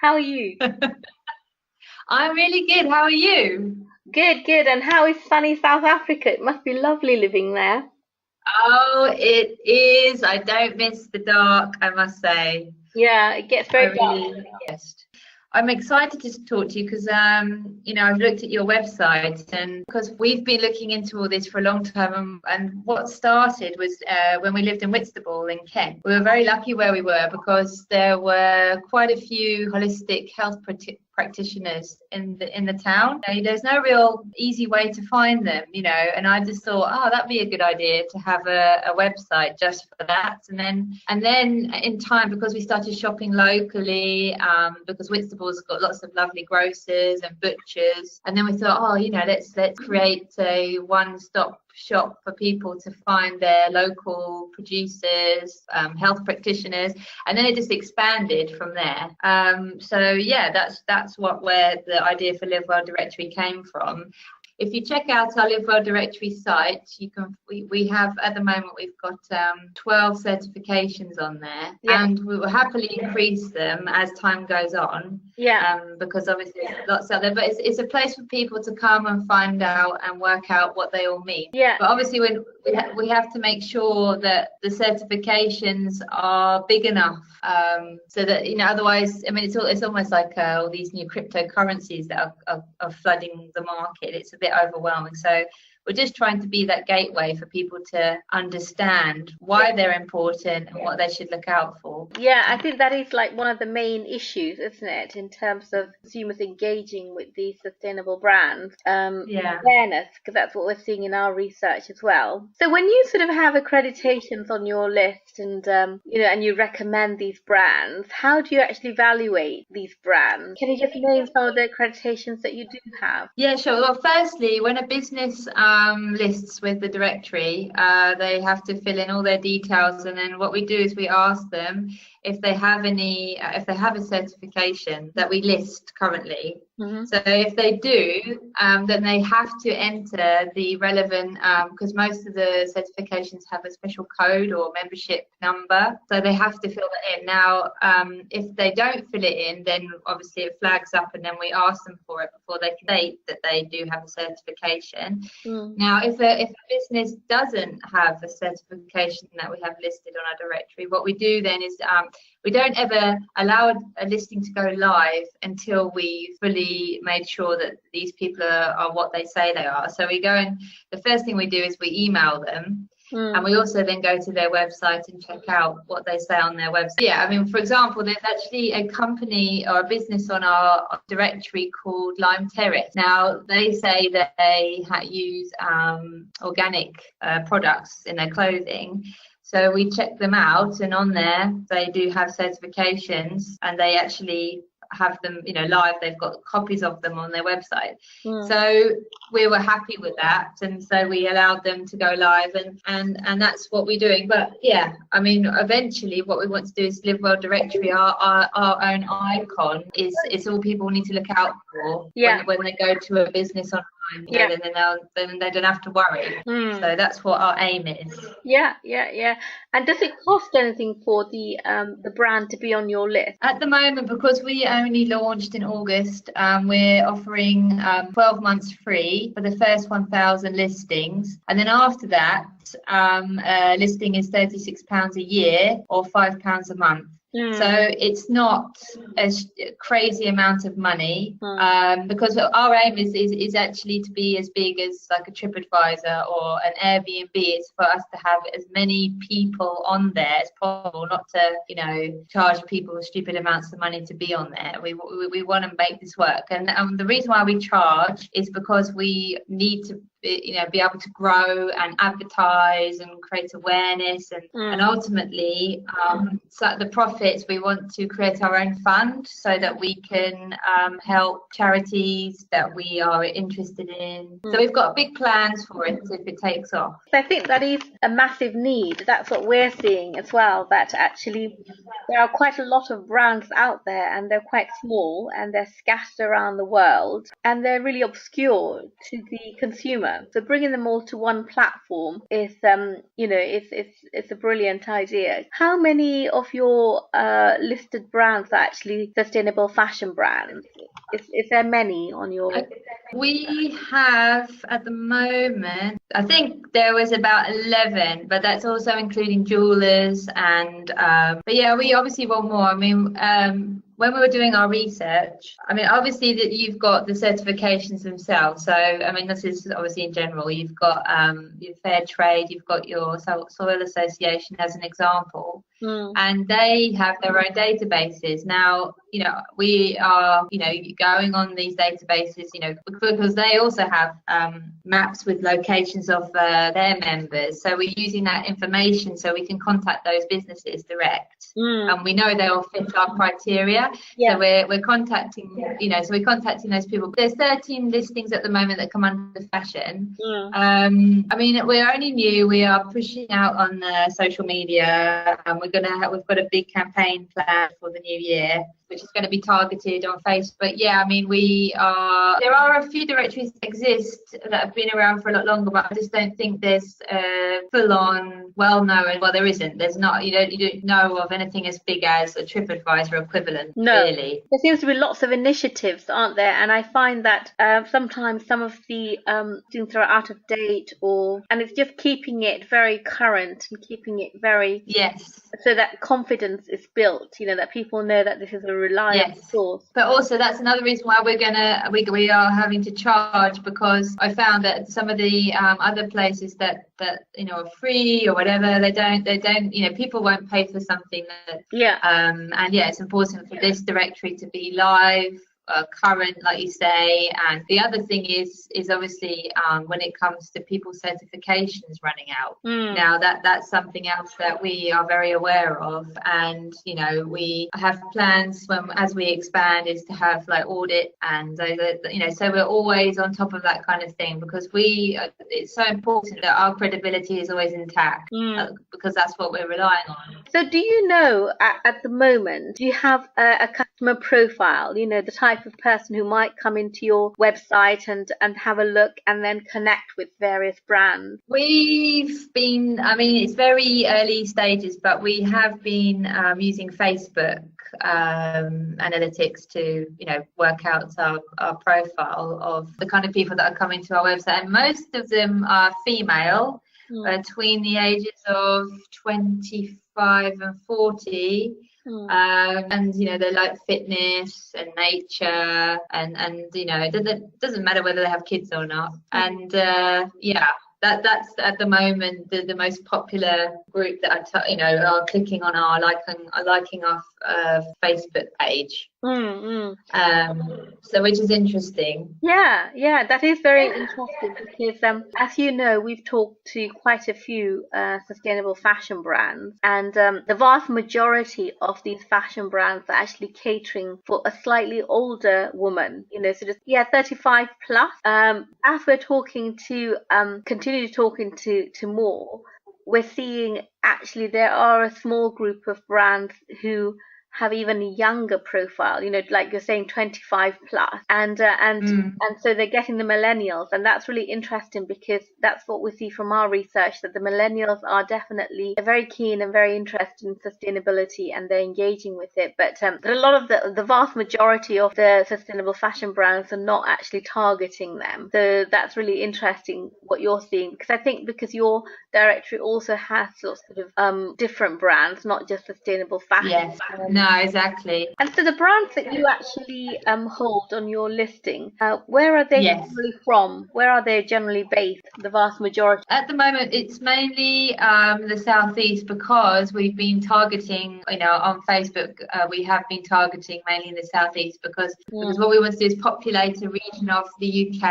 How are you? I'm really good. How are you? Good, good. And how is sunny South Africa? It must be lovely living there. Oh, it is. I don't miss the dark, I must say. Yeah, it gets I very dark. really yes. I'm excited to talk to you because I've looked at your website and because we've been looking into all this for a long time and what started was when we lived in Whitstable in Kent. We were very lucky where we were because there were quite a few holistic health practitioners in the town. There's no real easy way to find them, and I just thought, oh, that'd be a good idea to have a website just for that. And then in time, because we started shopping locally, because Whitstable's got lots of lovely grocers and butchers, and then we thought, oh, let's create a one-stop shop for people to find their local producers, health practitioners, and then it just expanded from there. So yeah, that's where the idea for Livewell Directory came from. If you check out our Livewell Directory site, we have at the moment we've got 12 certifications on there, Yeah, and we will happily increase them as time goes on. yeah, Because obviously there's lots out there, but it's a place for people to come and find out and work out what they all mean. yeah. But obviously when we have to make sure that the certifications are big enough, so that otherwise, I mean, it's almost like all these new cryptocurrencies that are flooding the market. It's a bit overwhelming. So we're just trying to be that gateway for people to understand why they're important and what they should look out for. Yeah, I think that is like one of the main issues, isn't it, in terms of consumers engaging with these sustainable brands, Yeah. awareness, because that's what we're seeing in our research as well. So when you sort of have accreditations on your list and and you recommend these brands, how do you actually evaluate these brands? Can you just name some of the accreditations that you do have? Yeah, sure. Well, firstly, when a business lists with the directory, they have to fill in all their details, and then what we do is we ask them if they have if they have a certification that we list currently. Hmm. So if they do, then they have to enter the relevant, because most of the certifications have a special code or membership number, so they have to fill that in. Now, if they don't fill it in, then obviously it flags up, and then we ask them for it before they can state that they do have a certification. Mm. Now, if a business doesn't have a certification that we have listed on our directory, what we do then is we don't ever allow a listing to go live until we fully made sure that these people are what they say they are. So we go and the first thing we do is we email them. And Mm. we also then go to their website and check out what they say on their website. Yeah, I mean, for example, there's actually a company or a business on our directory called Lime Terrace. Now, they say that they use organic products in their clothing. So we check them out, and on there, they do have certifications, and they actually have them, live. They've got copies of them on their website. Mm. So we were happy with that, and so we allowed them to go live, and that's what we're doing. But yeah, I mean, eventually, what we want to do is Livewell Directory, our own icon, is all people need to look out for Yeah, when they go to a business online. yeah. Then they don't have to worry. Mm. So that's what our aim is. Yeah, yeah, yeah. And does it cost anything for the brand to be on your list? At the moment, because we only launched in August, we're offering 12 months free for the first 1,000 listings. And then after that, listing is £36 a year or £5 a month. So it's not a crazy amount of money, because our aim is actually to be as big as like a TripAdvisor or an Airbnb. It's for us to have as many people on there as possible, not to charge people stupid amounts of money to be on there. We want to make this work, and the reason why we charge is because we need to be able to grow and advertise and create awareness, and ultimately so the profits, we want to create our own fund so that we can help charities that we are interested in. So we've got big plans for it if it takes off. I think that is a massive need. That's what we're seeing as well, that actually there are quite a lot of brands out there, and they're quite small and they're scattered around the world, and they're really obscure to the consumer. customer. So bringing them all to one platform is, it's a brilliant idea. How many of your listed brands are actually sustainable fashion brands? Is there many on your? We have at the moment, I think there was about 11, but that's also including jewelers and but yeah, we obviously want more. I mean, when we were doing our research, I mean, obviously that you've got the certifications themselves. So, I mean, this is obviously in general. You've got your fair trade, you've got your soil association as an example, and they have their own databases. Now, we are, going on these databases, because they also have maps with locations of their members. So we're using that information so we can contact those businesses direct, and we know they will fit our criteria. Yeah. So we're contacting, we're contacting those people. There's 13 listings at the moment that come under fashion. I mean, we're only new. We are pushing out on social media, and we've got a big campaign planned for the new year, which is going to be targeted on Facebook. But yeah, I mean, there are a few directories that exist that have been around for a lot longer, but I just don't think there's full-on, well-known. Well, there isn't. There's not. You don't know of anything as big as a TripAdvisor equivalent. No, really. There seems to be lots of initiatives, aren't there? And I find that sometimes some of the things are out of date, and it's just keeping it very current and keeping it very so that confidence is built. That people know that this is a reliable source. But also that's another reason why we are having to charge, because I found that some of the other places that are free or whatever, they don't people won't pay for something that it's important for this directory to be live, current, like you say. And the other thing is obviously when it comes to people's certifications running out. Now that's something else that we are very aware of, and we have plans as we expand is to have like audit, and so we're always on top of that kind of thing, because it's so important that our credibility is always intact, because that's what we're relying on. So do you know at the moment, do you have a customer profile, the type of person who might come into your website and have a look and then connect with various brands? We've been, I mean, it's very early stages, but we have been using Facebook analytics to work out our profile of the kind of people that are coming to our website, and most of them are female, between the ages of 25 and 40. And they like fitness and nature, and it doesn't matter whether they have kids or not. And that's at the moment the most popular group that are clicking on liking our Facebook page. So which is interesting. Yeah, that is very interesting, because as you know, we've talked to quite a few sustainable fashion brands, and the vast majority of these fashion brands are actually catering for a slightly older woman, sort of 35 plus. As we're talking to continue talking to more, we're seeing actually there are a small group of brands who have even a younger profile, like you're saying, 25 plus, and so they're getting the millennials, and that's really interesting, because that's what we see from our research, that the millennials are definitely very keen and very interested in sustainability, and they're engaging with it. But a lot of the vast majority of the sustainable fashion brands are not actually targeting them. So that's really interesting what you're seeing, because I think because your directory also has sort of different brands, not just sustainable fashion. Yes. No, exactly. And so the brands that you actually hold on your listing, where are they generally from? Where are they generally based, the vast majority? At the moment, it's mainly the southeast, because we've been targeting, on Facebook, we have been targeting mainly in the southeast, because what we want to do is populate a region of the UK,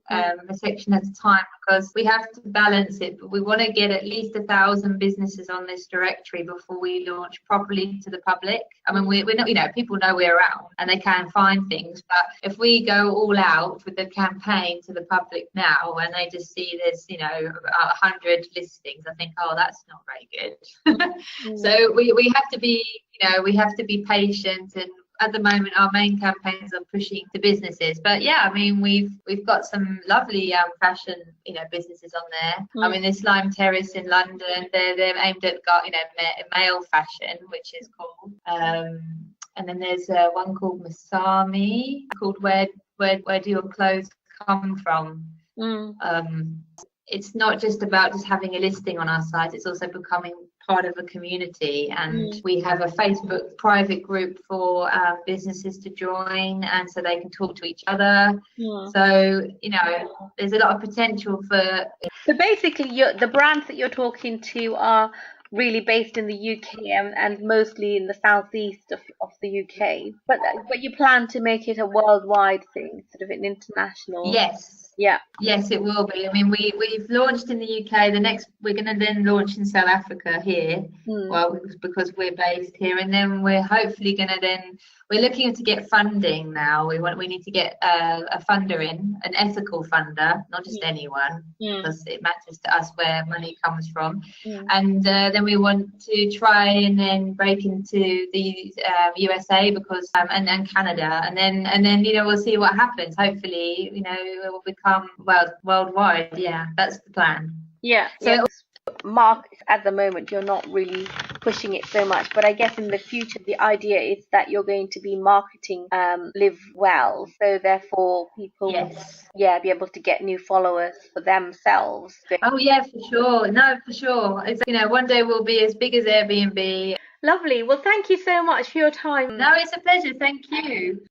a section at a time, because we have to balance it. But we want to get at least 1,000 businesses on this directory before we launch properly to the public. I mean, we're not, people know we're around and they can find things, but if we go all out with the campaign to the public now, and they just see there's 100 listings, I think, oh, that's not very good. So we have to be patient, and at the moment our main campaigns are pushing to businesses. But yeah, I mean, we've got some lovely fashion, businesses on there. I mean, there's Slime Terrace in London. They're aimed at male fashion, which is cool. And then there's one called Masami, called Where Do Your Clothes Come From? It's not just about just having a listing on our site, it's also becoming part of a community, and we have a Facebook private group for businesses to join, and so they can talk to each other. So there's a lot of potential for. So basically, the brands that you're talking to are really based in the UK and mostly in the southeast of the UK, but you plan to make it a worldwide thing, sort of an international. Yes, it will be. I mean, we've launched in the UK. We're going to then launch in South Africa here, well, because we're based here, and then we're hopefully going to we're looking to get funding now. We need to get a funder in, an ethical funder, not just anyone, because it matters to us where money comes from. And then we want to try and then break into the USA because and Canada, and then we'll see what happens. Hopefully, it will become worldwide. Yeah, that's the plan. So Mark, at the moment you're not really pushing it so much, but I guess in the future the idea is that you're going to be marketing Livewell, so therefore people be able to get new followers for themselves. Oh yeah, for sure. No, for sure. It's one day we'll be as big as Airbnb. Lovely. Well, thank you so much for your time. No, it's a pleasure. Thank you.